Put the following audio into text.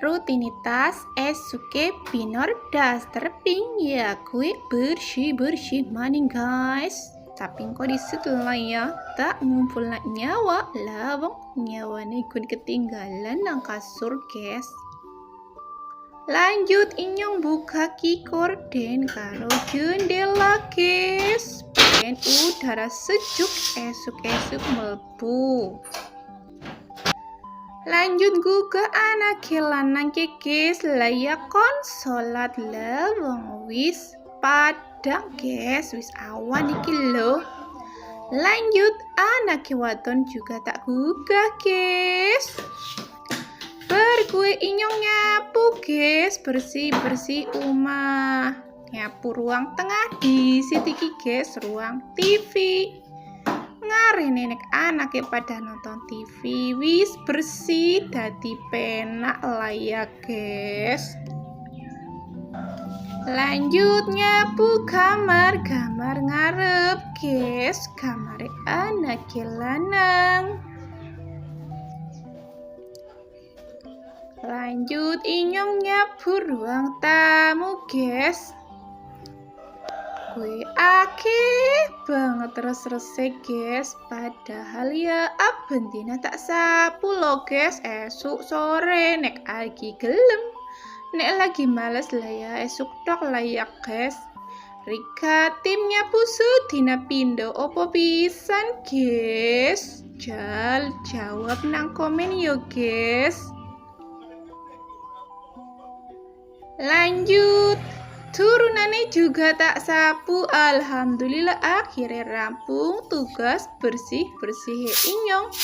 Rutinitas esuke pinordas terping ya kue bersih maning guys. Tapi kok disitulah ya tak ngumpul nak nyawa lawang nyawa ikut ketinggalan nang kasur guys. Lanjut inyong buka kikorden karo jendela guys. Ben udara sejuk esuk mlebu. Lanjut juga anak lanang guys layak konsolat lewang wis padang guys wis awan iki lho. Lanjut anak wadon juga tak gugah guys. Berkue inyong nyapu guys bersih rumah. Nyapu ruang tengah di sitiki guys ruang TV. Ngare nenek anak pada nonton TV wis bersih dadi penak layak guys. Lanjut nyapu kamar ngarep guys kamare anak lanang. Lanjut inyong nyapu ruang tamu guys. Kue akeh banget terus guys. Padahal ya bentina tak sapu lo guys. Esuk sore nek lagi gelem. Nek lagi males lah ya esuk tok lah ya guys. Rika tim nyapu sedina pindo opo pisan guys. Jawab nang komen yo guys. Lanjut turunannya juga tak sapu. Alhamdulillah akhirnya rampung tugas bersih inyong.